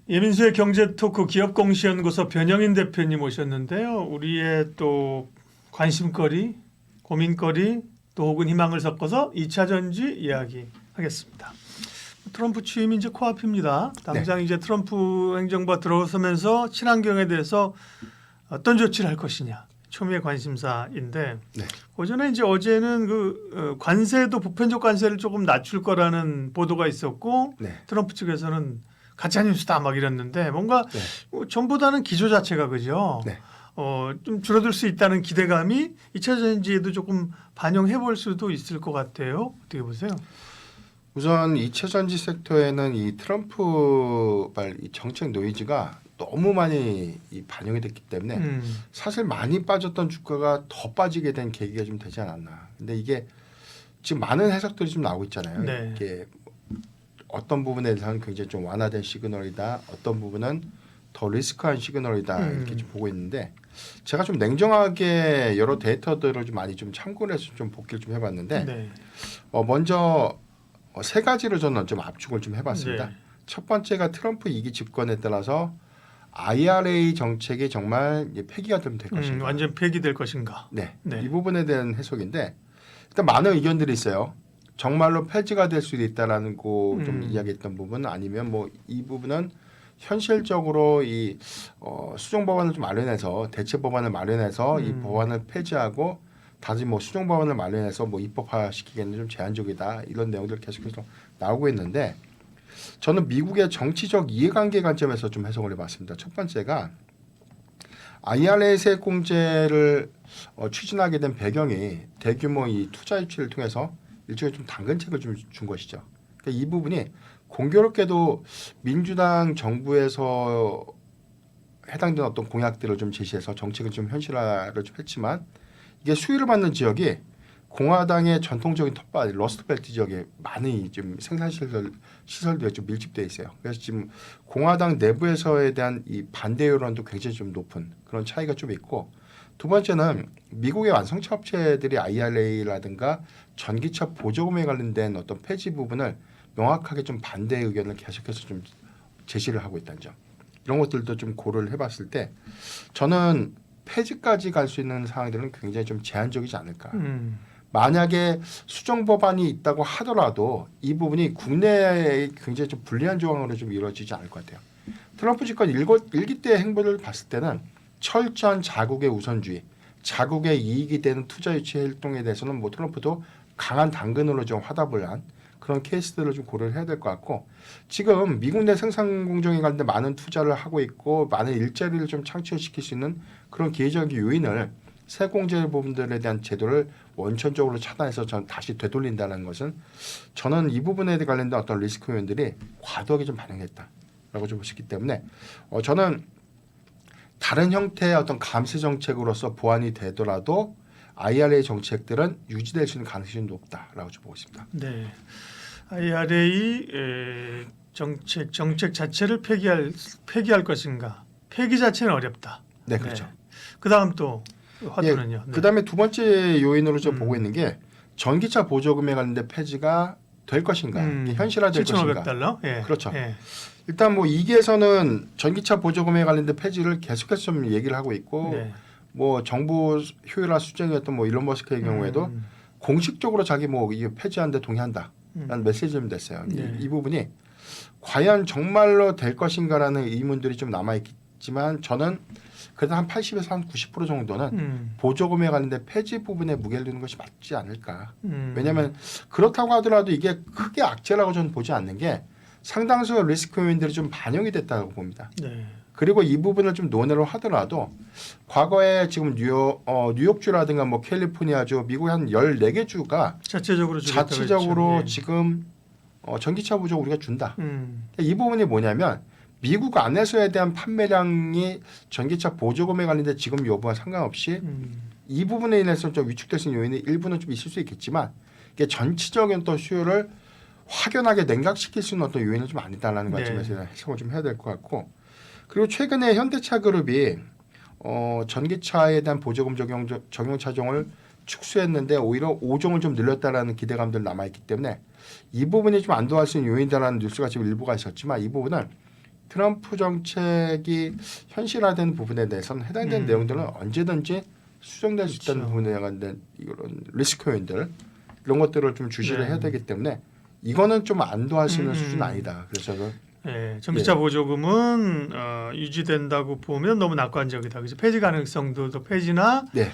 예민수의 경제토크 기업공시연구소 변영인 대표님 오셨는데요. 우리의 또 관심거리, 고민거리 또 혹은 희망을 섞어서 2차 전지 이야기 하겠습니다. 트럼프 취임이 이제 코앞입니다. 당장 이제 트럼프 행정부가 들어서면서 친환경에 대해서 어떤 조치를 할 것이냐 초미의 관심사인데 네. 오전에 이제 어제는 관세도 보편적 관세를 조금 낮출 거라는 보도가 있었고 네. 트럼프 측에서는 가짜 뉴스다 막 이랬는데 뭔가 전보다는 기조 자체가 그죠. 네. 좀 줄어들 수 있다는 기대감이 2차 전지에도 조금 반영해 볼 수도 있을 것 같아요. 어떻게 보세요? 우선 2차 전지 섹터에는 이 트럼프발 이 정책 노이즈가 너무 많이 반영이 됐기 때문에 사실 많이 빠졌던 주가가 더 빠지게 된 계기가 좀 되지 않았나. 근데 이게 지금 많은 해석들이 좀 나오고 있잖아요. 네. 이게 어떤 부분에 대해서는 굉장히 좀 완화된 시그널이다. 어떤 부분은 더 리스크한 시그널이다. 이렇게 좀 보고 있는데 제가 좀 냉정하게 여러 데이터들을 좀 많이 좀 참고를 해서 좀 복기를 좀 해봤는데 네. 먼저 세 가지로 저는 좀 압축을 좀 해봤습니다. 네. 첫 번째가 트럼프 2기 집권에 따라서 IRA 정책이 정말 폐기가 좀 될 것인가. 완전 폐기될 것인가. 네. 네. 이 부분에 대한 해석인데 일단 많은 의견들이 있어요. 정말로 폐지가 될 수도 있다라는 거 좀 이야기했던 부분 아니면 뭐 이 부분은 현실적으로 이 수정 법안을 좀 마련해서 대체 법안을 마련해서 이 법안을 폐지하고 다시 뭐 수정 법안을 마련해서 뭐 입법화 시키기에는 좀 제한적이다 이런 내용들 계속해서 나오고 있는데 저는 미국의 정치적 이해관계 관점에서 좀 해석을 해봤습니다. 첫 번째가 IRA 세액공제를 추진하게 된 배경이 대규모 이 투자 유치를 통해서 일종의 좀 당근책을 좀 준 것이죠. 그러니까 이 부분이 공교롭게도 민주당 정부에서 해당되는 어떤 공약들을 좀 제시해서 정책을 좀 현실화를 좀 했지만 이게 수혜를 받는 지역이 공화당의 전통적인 텃밭 러스트벨트 지역에 많은 좀 생산 시설들이 좀 밀집되어 있어요. 그래서 지금 공화당 내부에서에 대한 이 반대 여론도 굉장히 좀 높은 그런 차이가 좀 있고 두 번째는 미국의 완성차 업체들이 IRA라든가 전기차 보조금에 관련된 어떤 폐지 부분을 명확하게 좀 반대 의견을 계속해서 좀 제시를 하고 있다는 점. 이런 것들도 좀 고려를 해봤을 때 저는 폐지까지 갈 수 있는 상황들은 굉장히 좀 제한적이지 않을까. 만약에 수정 법안이 있다고 하더라도 이 부분이 국내에 굉장히 좀 불리한 조항으로 좀 이루어지지 않을 것 같아요. 트럼프 집권 일기 때 행보를 봤을 때는 철저한 자국의 우선주의, 자국의 이익이 되는 투자 유치 활동에 대해서는 뭐 트럼프도 강한 당근으로 좀 화답을 한 그런 케이스들을 좀 고려를 해야 될 것 같고 지금 미국 내 생산 공정에 관련된 많은 투자를 하고 있고 많은 일자리를 좀 창출시킬 수 있는 그런 기회적인 요인을 세공제 부분들에 대한 제도를 원천적으로 차단해서 전 다시 되돌린다는 것은 저는 이 부분에 관련된 어떤 리스크 요인들이 과도하게 좀 반영했다라고 좀 보시기 때문에 저는 다른 형태의 어떤 감세 정책으로서 보완이 되더라도 IRA 정책들은 유지될 수 있는 가능성이 높다라고 좀 보고 있습니다. 네. IRA 정책 자체를 폐기할 것인가? 폐기 자체는 어렵다. 네, 그렇죠. 그다음 또 화두는요. 네. 그다음에 두 번째 요인으로 좀 보고 있는 게 전기차 보조금에 관련된 폐지가 될 것인가, 이게 현실화될 것인가. $7,500? 예. 그렇죠. 예. 일단 뭐 2기에서는 전기차 보조금에 관련된 폐지를 계속해서 좀 얘기를 하고 있고 네. 뭐 정부 효율화 수정이었던 뭐 일론 머스크의 경우에도 공식적으로 자기 뭐 이게 폐지하는데 동의한다라는 메시지를 좀 냈어요. 네. 이 부분이 과연 정말로 될 것인가라는 의문들이 좀 남아 있지만 저는 그래도 한 80에서 한 90% 정도는 보조금에 관련된 폐지 부분에 무게를 두는 것이 맞지 않을까. 왜냐하면 그렇다고 하더라도 이게 크게 악재라고 저는 보지 않는 게 상당수 리스크 요인들이 좀 반영이 됐다고 봅니다. 네. 그리고 이 부분을 좀 논의를 하더라도 과거에 지금 뉴욕주라든가 뭐 캘리포니아주, 미국의 한 14개 주가 자체적으로 지금 전기차 보조 우리가 준다. 이 부분이 뭐냐면 미국 안에서에 대한 판매량이 전기차 보조금에 관련된 지금 여부와 상관없이 이 부분에 인해서 좀 위축될 수 있는 요인이 일부는 좀 있을 수 있겠지만 이게 전체적인 또 수요를 확연하게 냉각시킬 수 있는 어떤 요인은 좀 아니다라는 관점에서 해석을 좀 해야 될 것 같고 그리고 최근에 현대차 그룹이 전기차에 대한 보조금 적용 차종을 축소했는데 오히려 5종을 좀 늘렸다라는 기대감들 남아 있기 때문에 이 부분이 좀 안도할 수 있는 요인이다라는 뉴스가 지금 일부가 있었지만 이 부분은 트럼프 정책이 현실화된 부분에 대해서는 해당되는 내용들은 언제든지 수정될 수 있다는 그렇죠. 부분에 관한 이런 리스크 요인들 이런 것들을 좀 주시를 네. 해야 되기 때문에 이거는 좀 안도할 수 있는 음, 수준 아니다. 그래서 저는 예, 전기차 보조금은 유지된다고 보면 너무 낙관적이다. 그죠? 폐지 가능성도 더 폐지나 네,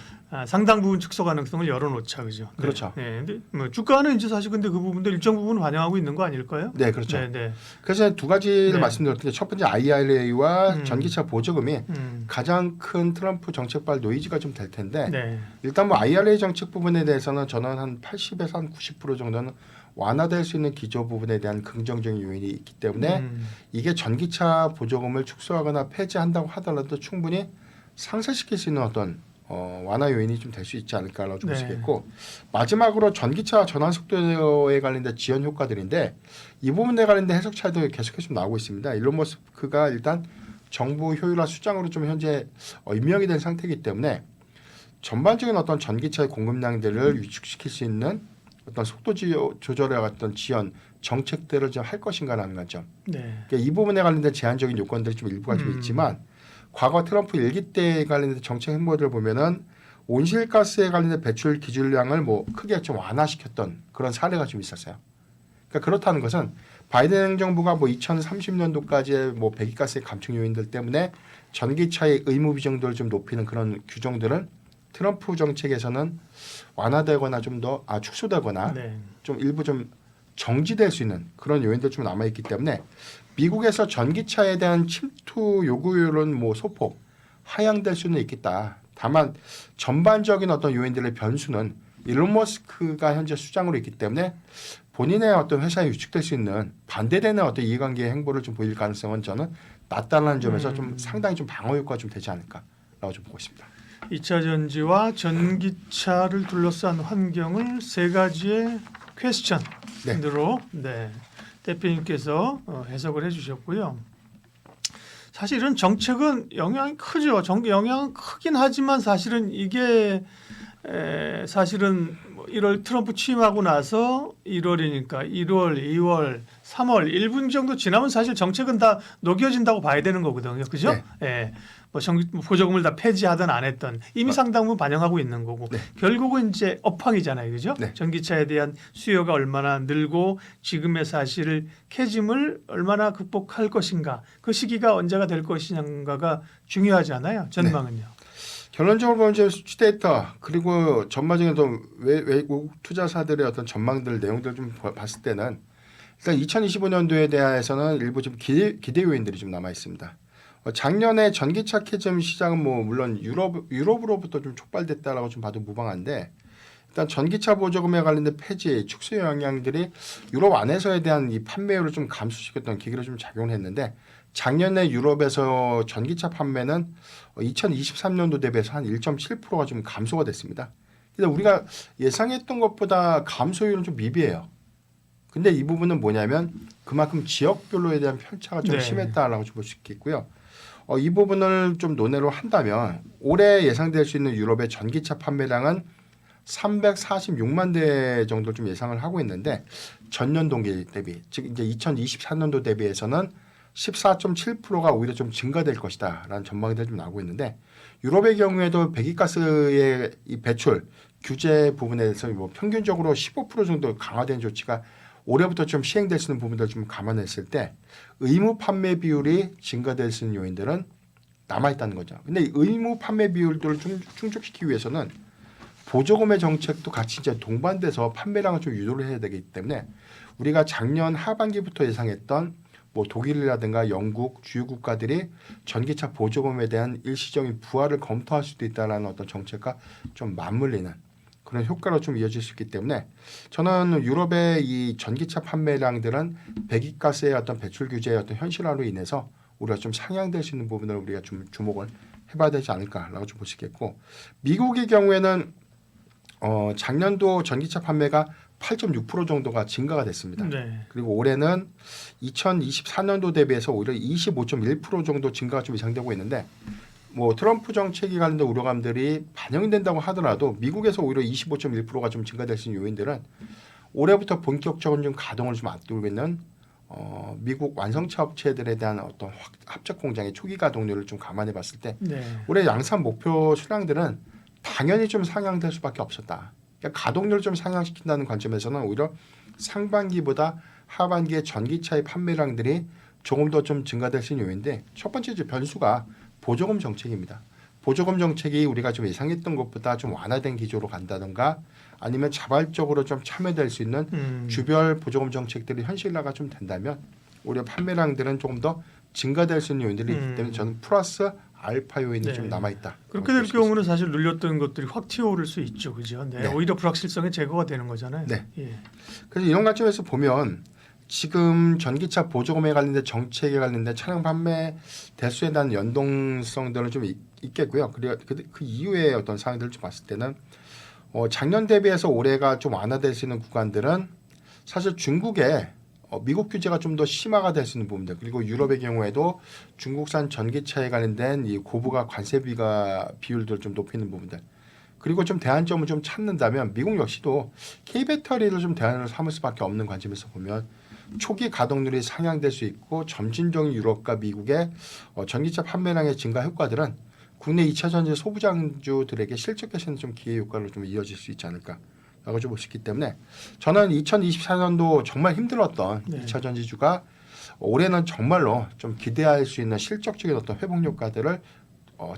상당 부분 축소 가능성을 열어놓자, 그죠? 네. 그렇죠. 네, 근데 뭐 주가는 이제 사실 근데 그 부분도 일정 부분 반영하고 있는 거 아닐까요? 네, 그렇죠. 네, 네. 그래서 두 가지를 네. 말씀드렸는데 첫 번째 IRA와 음. 전기차 보조금이 음, 가장 큰 트럼프 정책발 노이즈가 좀 될 텐데 네, 일단 뭐 IRA 정책 부분에 대해서는 저는 한 80에서 한 90% 정도는 완화될 수 있는 기조 부분에 대한 긍정적인 요인이 있기 때문에 이게 전기차 보조금을 축소하거나 폐지한다고 하더라도 충분히 상쇄시킬 수 있는 어떤 완화 요인이 좀 될 수 있지 않을까라고 좀 네. 보시겠고 마지막으로 전기차 전환 속도에 관련된 지연 효과들인데 이 부분에 관련된 해석 차이도 계속해서 좀 나오고 있습니다. 일론 머스크가 일단 정부 효율화 수장으로 좀 현재 임명이 된 상태이기 때문에 전반적인 어떤 전기차의 공급량들을 위축시킬 수 있는 어떤 속도 조절의 어떤 지연 정책들을 좀 할 것인가라는 관점. 네. 그러니까 이 부분에 관련된 제한적인 요건들이 좀 일부가 좀 있지만 과거 트럼프 일기 때에 관련된 정책 행보들을 보면은 온실가스에 관련된 배출 기준량을 뭐 크게 좀 완화시켰던 그런 사례가 좀 있었어요. 그러니까 그렇다는 것은 바이든 행정부가 뭐 2030년도까지의 뭐 배기가스의 감축 요인들 때문에 전기차의 의무 비중들을 좀 높이는 그런 규정들은 트럼프 정책에서는 완화되거나 좀 더 축소되거나 네. 좀 일부 좀 정지될 수 있는 그런 요인들 좀 남아 있기 때문에 미국에서 전기차에 대한 침투 요구율은 뭐 소폭 하향될 수는 있겠다. 다만 전반적인 어떤 요인들의 변수는 일론 머스크가 현재 수장으로 있기 때문에 본인의 어떤 회사에 위축될 수 있는 반대되는 어떤 이해관계의 행보를 좀 보일 가능성은 저는 낮다는 점에서 좀 상당히 좀 방어 효과가 좀 되지 않을까라고 좀 보고 있습니다. 2차 전지와 전기차를 둘러싼 환경을 세 가지의 퀘스천으로 네. 대표님께서 해석을 해주셨고요. 사실은 정책은 영향이 크죠. 영향은 크긴 하지만 사실은 이게 사실은 1월 트럼프 취임하고 나서 1월이니까 1월, 2월, 3월 1분 정도 지나면 사실 정책은 다 녹여진다고 봐야 되는 거거든요. 그죠? 네. 예. 뭐 보조금을 다 폐지하든 안 했던 이미 상당 부분 반영하고 있는 거고 네. 결국은 이제 업황이잖아요. 그죠? 네. 전기차에 대한 수요가 얼마나 늘고 지금의 사실 캐짐을 얼마나 극복할 것인가 그 시기가 언제가 될 것인가가 중요하잖아요. 전망은요. 결론적으로 보면 이제 수치 데이터 그리고 전반적인 어떤 외국 투자사들의 어떤 전망들 내용들 좀 봤을 때는 일단 2025년도에 대해서는 일부 좀 기대 요인들이 좀 남아 있습니다. 작년에 전기차 캐즘 시장은 뭐 물론 유럽으로부터 좀 촉발됐다라고 좀 봐도 무방한데 일단 전기차 보조금에 관련된 폐지 축소 영향들이 유럽 안에서에 대한 이 판매율을 좀 감소시켰던 계기로 좀 작용했는데 작년에 유럽에서 전기차 판매는 2023년도 대비해서 한 1.7%가 좀 감소가 됐습니다. 근데 우리가 예상했던 것보다 감소율은 좀 미비해요. 근데 이 부분은 뭐냐면 그만큼 지역별로에 대한 편차가 좀 네. 심했다라고 볼 수 있겠고요. 이 부분을 좀 논의로 한다면 올해 예상될 수 있는 유럽의 전기차 판매량은 346만 대 정도 좀 예상을 하고 있는데 전년 동기 대비 즉 이제 2024년도 대비해서는 14.7%가 오히려 좀 증가될 것이다라는 전망이 좀 나오고 있는데 유럽의 경우에도 배기가스의 이 배출 규제 부분에서 뭐 평균적으로 15% 정도 강화된 조치가 올해부터 좀 시행될 수 있는 부분들을 좀 감안했을 때 의무 판매 비율이 증가될 수 있는 요인들은 남아 있다는 거죠. 근데 이 의무 판매 비율들을 좀 충족시키기 위해서는 보조금의 정책도 같이 이제 동반돼서 판매량을 좀 유도를 해야 되기 때문에 우리가 작년 하반기부터 예상했던 뭐 독일이라든가 영국 주요 국가들이 전기차 보조금에 대한 일시적인 부활을 검토할 수도 있다라는 어떤 정책과 좀 맞물리는 그런 효과로 좀 이어질 수 있기 때문에 저는 유럽의 이 전기차 판매량들은 배기가스의 어떤 배출 규제의 어떤 현실화로 인해서 우리가 좀 상향될 수 있는 부분을 우리가 좀 주목을 해봐야 되지 않을까라고 좀 보시겠고 미국의 경우에는 작년도 전기차 판매가 8.6% 정도가 증가가 됐습니다. 네. 그리고 올해는 2024년도 대비해서 오히려 25.1% 정도 증가가 좀 예상되고 있는데 뭐 트럼프 정책에 관련된 우려감들이 반영이 된다고 하더라도 미국에서 오히려 25.1%가 좀 증가될 수 있는 요인들은 올해부터 본격적인 좀 가동을 좀 앞두고 있는 미국 완성차 업체들에 대한 어떤 합작 공장의 초기 가동률을 좀 감안해 봤을 때 네. 올해 양산 목표 수량들은 당연히 좀 상향될 수밖에 없었다. 그러니까 가동률을 좀 상향시킨다는 관점에서는 오히려 상반기보다 하반기에 전기차의 판매량들이 조금 더 좀 증가될 수 있는 요인데 첫 번째 이제 변수가 보조금 정책입니다. 보조금 정책이 우리가 좀 예상했던 것보다 좀 완화된 기조로 간다던가 아니면 자발적으로 좀 참여될 수 있는 주별 보조금 정책들이 현실화가 좀 된다면 오히려 판매량들은 조금 더 증가될 수 있는 요인들이 있기 때문에 저는 플러스 알파 요인이 네. 좀 남아있다. 그렇게 될 경우는 사실 눌렸던 것들이 확 튀어오를 수 있죠, 그죠? 네. 네. 오히려 불확실성이 제거가 되는 거잖아요. 네. 예. 그래서 이런 관점에서 보면 지금 전기차 보조금에 관련된 정책에 관련된 차량 판매 대수에 대한 연동성들은 좀 있겠고요. 그리고 그 이후에 어떤 사항들을 좀 봤을 때는 작년 대비해서 올해가 좀 완화될 수 있는 구간들은 사실 중국의 미국 규제가 좀 더 심화가 될 수 있는 부분들 그리고 유럽의 경우에도 중국산 전기차에 관련된 이 고부가 관세비가 비율들을 좀 높이는 부분들 그리고 좀 대안점을 좀 찾는다면 미국 역시도 K배터리를 좀 대안으로 삼을 수밖에 없는 관점에서 보면 초기 가동률이 상향될 수 있고 점진적인 유럽과 미국의 전기차 판매량의 증가 효과들은 국내 2차 전지 소부장주들에게 실적 개선에 좀 기회 효과로 좀 이어질 수 있지 않을까라고 좀 볼 수 있기 때문에 저는 2024년도 정말 힘들었던 네. 2차 전지주가 올해는 정말로 좀 기대할 수 있는 실적적인 어떤 회복 효과들을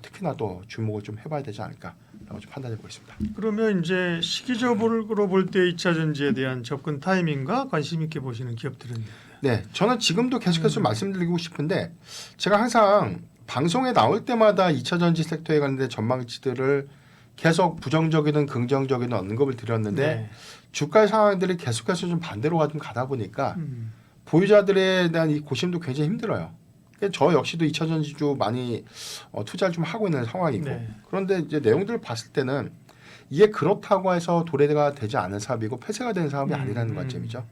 특히나 또 주목을 좀 해봐야 되지 않을까라고 좀 판단해 보겠습니다. 그러면 이제 시기적으로 볼 때 2차 전지에 대한 접근 타이밍과 관심 있게 보시는 기업들은 네, 저는 지금도 계속해서 말씀드리고 싶은데 제가 항상 방송에 나올 때마다 2차 전지 섹터에 관련된 전망치들을 계속 부정적이든 긍정적이든 언급을 드렸는데 네. 주가의 상황들이 계속해서 좀 반대로 가다 보니까 보유자들에 대한 이 고심도 굉장히 힘들어요. 저 역시도 2차 전지주 많이 투자를 좀 하고 있는 상황이고 네. 그런데 이제 내용들을 봤을 때는 이게 그렇다고 해서 도래가 되지 않은 사업이고 폐쇄가 되는 사업이 아니라는 관점이죠.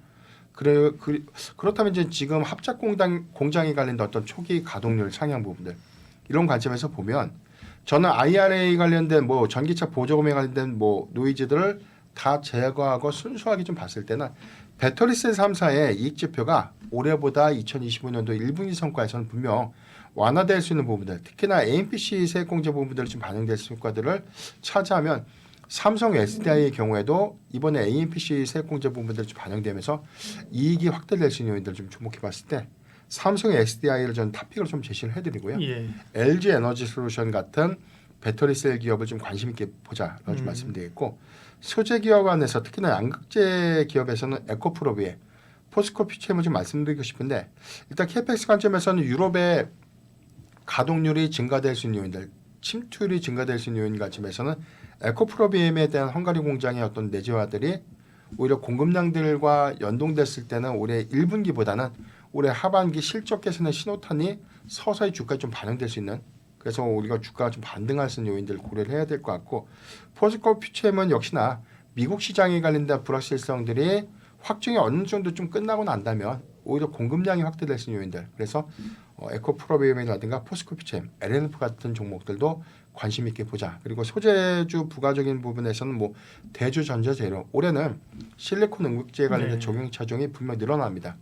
그렇다면 이제 지금 합작 공장에 관련된 어떤 초기 가동률 상향 부분들 이런 관점에서 보면 저는 IRA 관련된 뭐 전기차 보조금에 관련된 뭐 노이즈들을 다 제거하고 순수하게 좀 봤을 때는 배터리셀 3사의 이익 지표가 올해보다 2025년도 1분기 성과에서는 분명 완화될 수 있는 부분들 특히나 AMPC 세액공제 부분들이 좀 반영될 수 있는 효과들을 차지하면 삼성 SDI의 경우에도 이번에 AMPC 세액공제 부분들이 좀 반영되면서 이익이 확대될 수 있는 요인들을 좀 주목해 봤을 때 삼성의 SDI를 저는 탑픽으로 좀 제시를 해드리고요. 예. LG 에너지 솔루션 같은 배터리셀 기업을 좀 관심 있게 보자라고 좀 말씀드리겠고 소재 기업 안에서 특히나 양극재 기업에서는 에코프로비에 포스코 퓨처엠을 좀 말씀드리고 싶은데 일단 캐펙스 관점에서는 유럽의 가동률이 증가될 수 있는 요인들 침투율이 증가될 수 있는 요인 관점에서는 에코프로비엠에 대한 헝가리 공장의 어떤 내재화들이 오히려 공급량들과 연동됐을 때는 올해 1분기보다는 올해 하반기 실적 개선의 신호탄이 서서히 주가에 좀 반영될 수 있는 그래서 우리가 주가가 좀 반등할 수 있는 요인들을 고려를 해야 될 것 같고 포스코 퓨처엠은 역시나 미국 시장에 관련된 불확실성들이 확정이 어느 정도 좀 끝나고 난다면 오히려 공급량이 확대될 수 있는 요인들 그래서 에코프로비엠이라든가 포스코 퓨처엠, LNF 같은 종목들도 관심 있게 보자. 그리고 소재주 부가적인 부분에서는 뭐 대주 전자재료 올해는 실리콘 응급제에 관련된 네. 적용 차종이 분명 늘어납니다.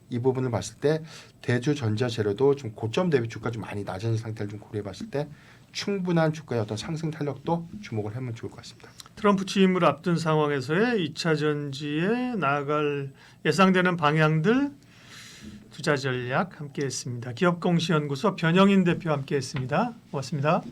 이 부분을 봤을 때 대주 전자재료도 좀 고점 대비 주가 좀 많이 낮은 상태를 좀 고려해봤을 때 충분한 주가의 어떤 상승 탄력도 주목을 하면 좋을 것 같습니다. 트럼프 취임을 앞둔 상황에서의 2차 전지에 나아갈 예상되는 방향들 투자 전략 함께했습니다. 기업공시연구소 변영인 대표 함께했습니다. 고맙습니다.